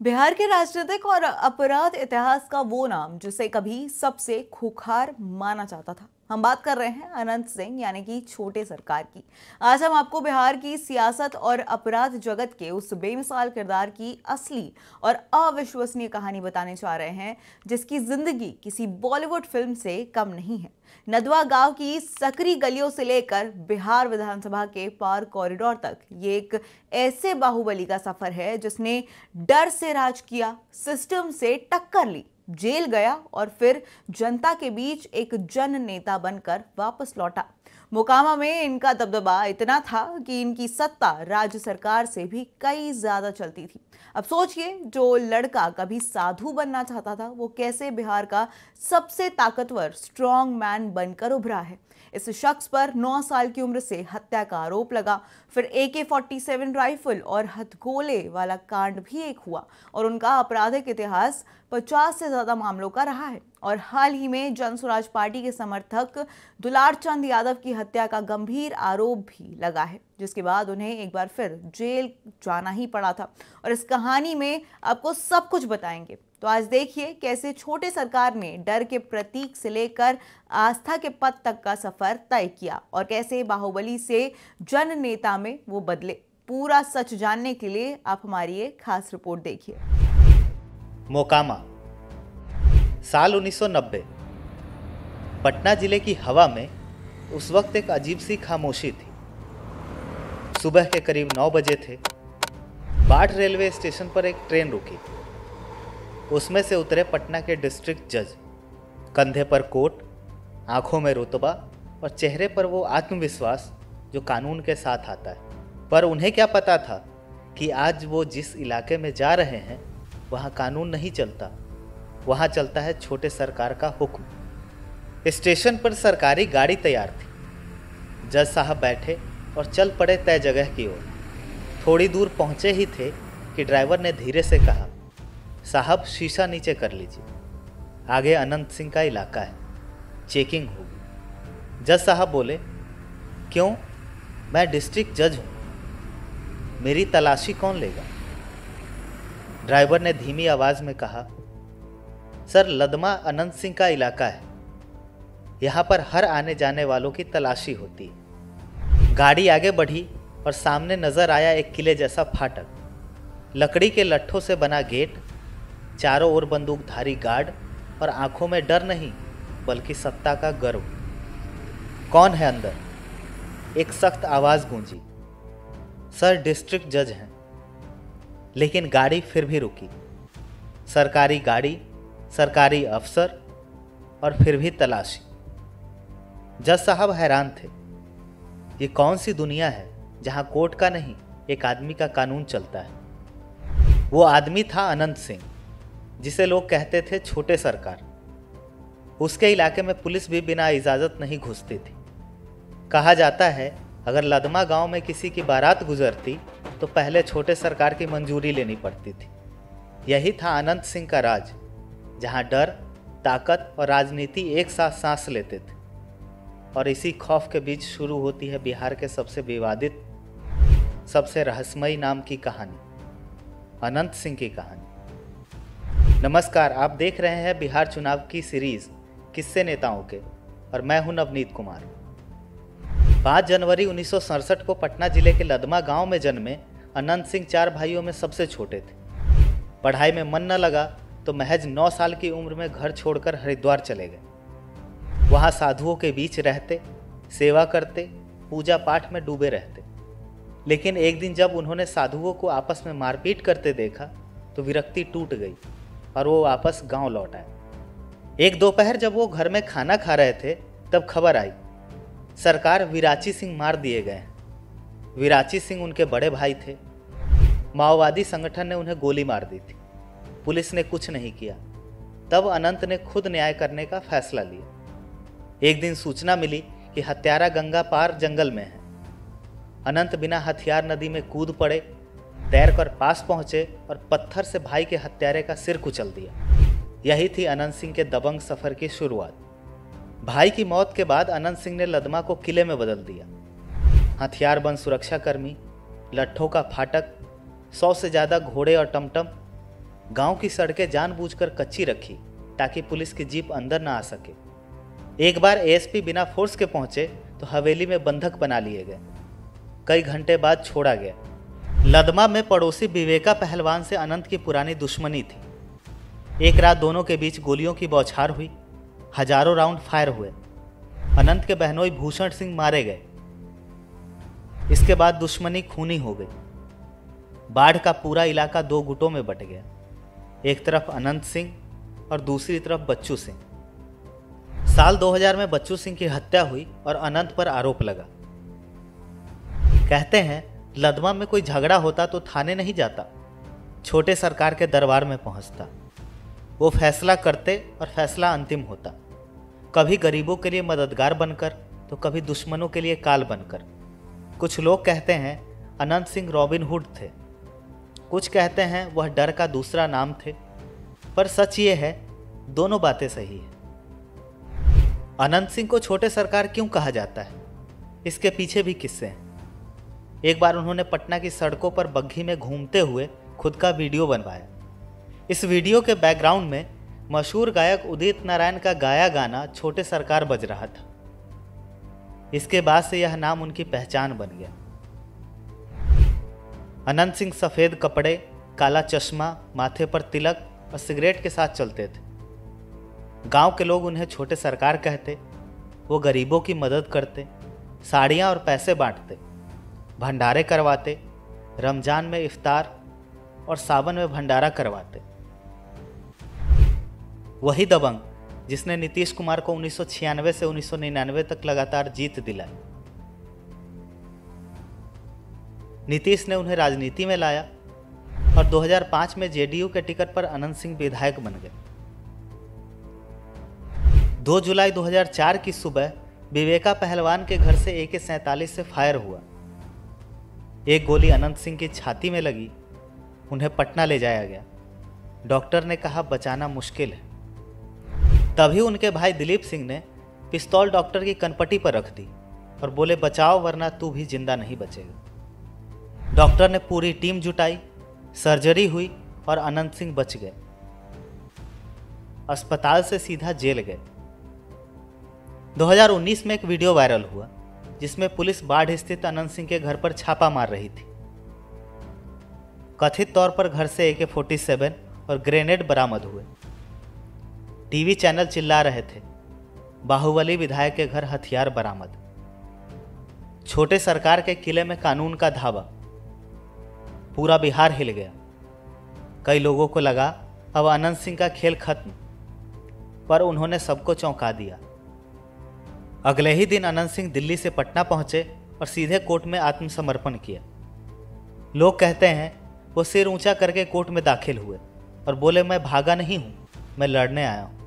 बिहार के राजनीतिक और अपराध इतिहास का वो नाम जिसे कभी सबसे खूंखार माना जाता था। हम बात कर रहे हैं अनंत सिंह यानी कि छोटे सरकार की। आज हम आपको बिहार की सियासत और अपराध जगत के उस बेमिसाल किरदार की असली और अविश्वसनीय कहानी बताने जा रहे हैं जिसकी जिंदगी किसी बॉलीवुड फिल्म से कम नहीं है। नदवा गांव की सकरी गलियों से लेकर बिहार विधानसभा के पार कॉरिडोर तक ये एक ऐसे बाहुबली का सफर है जिसने डर से राज किया, सिस्टम से टक्कर ली, जेल गया और फिर जनता के बीच एक जन नेता बनकर वापस लौटा। मोकामा में इनका दबदबा इतना था कि इनकी सत्ता राज्य सरकार से भी कई ज्यादा चलती थी। अब सोचिए, जो लड़का कभी साधु बनना चाहता था वो कैसे बिहार का सबसे ताकतवर स्ट्रॉन्ग मैन बनकर उभरा है। इस शख्स पर 9 साल की उम्र से हत्या का आरोप लगा, फिर AK-47 राइफल और हथगोले वाला कांड भी एक हुआ और उनका आपराधिक इतिहास 50 से ज्यादा मामलों का रहा है। और हाल ही में जन स्वराज पार्टी के समर्थक दुलार चंद यादव की हत्या का गंभीर आरोप भी लगा है, जिसके बाद उन्हें एक बार फिर जेल जाना ही पड़ा था। और इस कहानी में आपको सब कुछ बताएंगे। तो आज देखिए कैसे छोटे सरकार ने डर के प्रतीक से लेकर आस्था के पद तक का सफर तय किया और कैसे बाहुबली से जन नेता में वो बदले। पूरा सच जानने के लिए आप हमारी एक खास रिपोर्ट देखिए। मोकामा साल 1990। पटना जिले की हवा में उस वक्त एक अजीब सी खामोशी थी। सुबह के करीब 9 बजे थे। बाढ़ रेलवे स्टेशन पर एक ट्रेन रुकी। उसमें से उतरे पटना के डिस्ट्रिक्ट जज। कंधे पर कोट, आंखों में रुतबा और चेहरे पर वो आत्मविश्वास जो कानून के साथ आता है। पर उन्हें क्या पता था कि आज वो जिस इलाके में जा रहे हैं वहाँ कानून नहीं चलता, वहाँ चलता है छोटे सरकार का हुक्म। स्टेशन पर सरकारी गाड़ी तैयार थी। जज साहब बैठे और चल पड़े तय जगह की ओर। थोड़ी दूर पहुँचे ही थे कि ड्राइवर ने धीरे से कहा, साहब शीशा नीचे कर लीजिए, आगे अनंत सिंह का इलाका है, चेकिंग होगी। जज साहब बोले, क्यों? मैं डिस्ट्रिक्ट जज हूँ, मेरी तलाशी कौन लेगा? ड्राइवर ने धीमी आवाज में कहा, सर लदमा अनंत सिंह का इलाका है, यहाँ पर हर आने जाने वालों की तलाशी होती है। गाड़ी आगे बढ़ी और सामने नजर आया एक किले जैसा फाटक, लकड़ी के लट्ठों से बना गेट, चारों ओर बंदूकधारी गार्ड और आंखों में डर नहीं बल्कि सत्ता का गर्व। कौन है अंदर? एक सख्त आवाज गूंजी। सर डिस्ट्रिक्ट जज हैं। लेकिन गाड़ी फिर भी रुकी। सरकारी गाड़ी, सरकारी अफसर और फिर भी तलाशी। जज साहब हैरान थे। ये कौन सी दुनिया है जहां कोर्ट का नहीं एक आदमी का कानून चलता है। वो आदमी था अनंत सिंह, जिसे लोग कहते थे छोटे सरकार। उसके इलाके में पुलिस भी बिना इजाजत नहीं घुसती थी। कहा जाता है अगर लदमा गांव में किसी की बारात गुजरती तो पहले छोटे सरकार की मंजूरी लेनी पड़ती थी। यही था अनंत सिंह का राज, जहां डर, ताकत और राजनीति एक साथ सांस लेते थे। और इसी खौफ के बीच शुरू होती है बिहार के सबसे विवादित, सबसे रहस्यमयी नाम की कहानी, अनंत सिंह की कहानी। नमस्कार, आप देख रहे हैं बिहार चुनाव की सीरीज किस्से नेताओं के और मैं हूं नवनीत कुमार। 5 जनवरी 1967 को पटना जिले के लदमा गांव में जन्मे अनंत सिंह 4 भाइयों में सबसे छोटे थे। पढ़ाई में मन न लगा तो महज 9 साल की उम्र में घर छोड़कर हरिद्वार चले गए। वहाँ साधुओं के बीच रहते, सेवा करते, पूजा पाठ में डूबे रहते। लेकिन एक दिन जब उन्होंने साधुओं को आपस में मारपीट करते देखा तो विरक्ति टूट गई और वो वापस गांव लौट आए। एक दोपहर जब वो घर में खाना खा रहे थे तब खबर आई, सरकार विराची सिंह मार दिए गए हैं। विराची सिंह उनके बड़े भाई थे। माओवादी संगठन ने उन्हें गोली मार दी थी। पुलिस ने कुछ नहीं किया। तब अनंत ने खुद न्याय करने का फैसला लिया। एक दिन सूचना मिली कि हत्यारा गंगा पार जंगल में है। अनंत बिना हथियार नदी में कूद पड़े, तैरकर पास पहुंचे और पत्थर से भाई के हत्यारे का सिर कुचल दिया। यही थी अनंत सिंह के दबंग सफर की शुरुआत। भाई की मौत के बाद अनंत सिंह ने लदमा को किले में बदल दिया। हथियारबंद सुरक्षाकर्मी, लट्ठों का फाटक, 100 से ज़्यादा घोड़े और टमटम, गांव की सड़कें जानबूझकर कच्ची रखी ताकि पुलिस की जीप अंदर ना आ सके। एक बार एएसपी बिना फोर्स के पहुंचे तो हवेली में बंधक बना लिए गए। कई घंटे बाद छोड़ा गया। लदमा में पड़ोसी विवेका पहलवान से अनंत की पुरानी दुश्मनी थी। एक रात दोनों के बीच गोलियों की बौछार हुई। हजारों राउंड फायर हुए। अनंत के बहनोई भूषण सिंह मारे गए। इसके बाद दुश्मनी खूनी हो गई। बाढ़ का पूरा इलाका दो गुटों में बट गया, एक तरफ अनंत सिंह और दूसरी तरफ बच्चू सिंह। साल 2000 में बच्चू सिंह की हत्या हुई और अनंत पर आरोप लगा। कहते हैं लदमा में कोई झगड़ा होता तो थाने नहीं जाता, छोटे सरकार के दरबार में पहुंचता। वो फैसला करते और फैसला अंतिम होता, कभी गरीबों के लिए मददगार बनकर तो कभी दुश्मनों के लिए काल बनकर। कुछ लोग कहते हैं अनंत सिंह रॉबिन हुड थे, कुछ कहते हैं वह डर का दूसरा नाम थे, पर सच ये है दोनों बातें सही है। अनंत सिंह को छोटे सरकार क्यों कहा जाता है, इसके पीछे भी किस्से हैं। एक बार उन्होंने पटना की सड़कों पर बग्घी में घूमते हुए खुद का वीडियो बनवाया। इस वीडियो के बैकग्राउंड में मशहूर गायक उदित नारायण का गाया गाना छोटे सरकार बज रहा था। इसके बाद से यह नाम उनकी पहचान बन गया। अनंत सिंह सफेद कपड़े, काला चश्मा, माथे पर तिलक और सिगरेट के साथ चलते थे। गांव के लोग उन्हें छोटे सरकार कहते। वो गरीबों की मदद करते, साड़ियाँ और पैसे बांटते, भंडारे करवाते, रमजान में इफ्तार और सावन में भंडारा करवाते। वही दबंग जिसने नीतीश कुमार को 1996 से 1999 तक लगातार जीत दिलाई। नीतीश ने उन्हें राजनीति में लाया और 2005 में जेडीयू के टिकट पर अनंत सिंह विधायक बन गए। 2 जुलाई 2004 की सुबह विवेका पहलवान के घर से AK-47 से फायर हुआ। एक गोली अनंत सिंह की छाती में लगी। उन्हें पटना ले जाया गया। डॉक्टर ने कहा बचाना मुश्किल है। तभी उनके भाई दिलीप सिंह ने पिस्तौल डॉक्टर की कनपटी पर रख दी और बोले बचाओ वरना तू भी जिंदा नहीं बचेगा। डॉक्टर ने पूरी टीम जुटाई, सर्जरी हुई और अनंत सिंह बच गए। अस्पताल से सीधा जेल गए। 2019 में एक वीडियो वायरल हुआ जिसमें पुलिस बाढ़ स्थित अनंत सिंह के घर पर छापा मार रही थी। कथित तौर पर घर से AK-47 और ग्रेनेड बरामद हुए। टीवी चैनल चिल्ला रहे थे बाहुबली विधायक के घर हथियार बरामद। छोटे सरकार के किले में कानून का धावा। पूरा बिहार हिल गया। कई लोगों को लगा अब अनंत सिंह का खेल खत्म, पर उन्होंने सबको चौंका दिया। अगले ही दिन अनंत सिंह दिल्ली से पटना पहुंचे और सीधे कोर्ट में आत्मसमर्पण किया। लोग कहते हैं वो सिर ऊंचा करके कोर्ट में दाखिल हुए और बोले मैं भागा नहीं हूं, मैं लड़ने आया हूं।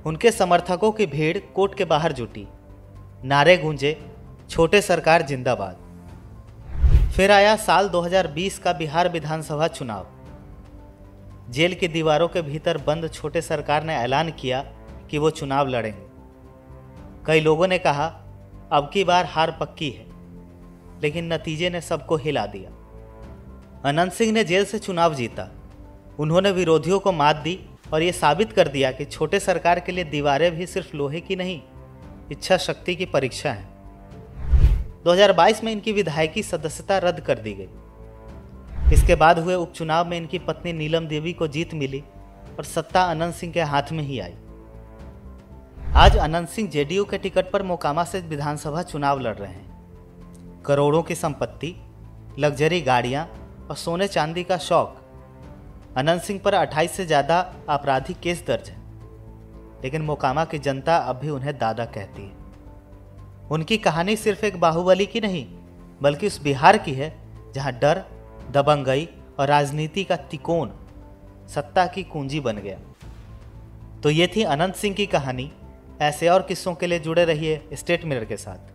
उनके समर्थकों की भीड़ कोर्ट के बाहर जुटी। नारे गूंजे छोटे सरकार जिंदाबाद। फिर आया साल 2020 का बिहार विधानसभा चुनाव। जेल की दीवारों के भीतर बंद छोटे सरकार ने ऐलान किया कि वो चुनाव लड़ेंगे। कई लोगों ने कहा अब की बार हार पक्की है, लेकिन नतीजे ने सबको हिला दिया। अनंत सिंह ने जेल से चुनाव जीता। उन्होंने विरोधियों को मात दी और ये साबित कर दिया कि छोटे सरकार के लिए दीवारें भी सिर्फ लोहे की नहीं, इच्छा शक्ति की परीक्षा है। 2022 में इनकी विधायकी सदस्यता रद्द कर दी गई। इसके बाद हुए उपचुनाव में इनकी पत्नी नीलम देवी को जीत मिली और सत्ता अनंत सिंह के हाथ में ही आई। आज अनंत सिंह जेडीयू के टिकट पर मोकामा से विधानसभा चुनाव लड़ रहे हैं। करोड़ों की संपत्ति, लग्जरी गाड़ियां और सोने चांदी का शौक। अनंत सिंह पर 28 से ज़्यादा आपराधिक केस दर्ज है, लेकिन मोकामा की जनता अब भी उन्हें दादा कहती है। उनकी कहानी सिर्फ एक बाहुबली की नहीं, बल्कि उस बिहार की है जहां डर, दबंगई और राजनीति का तिकोन सत्ता की कुंजी बन गया। तो ये थी अनंत सिंह की कहानी। ऐसे और किस्सों के लिए जुड़े रहिए स्टेट मिरर के साथ।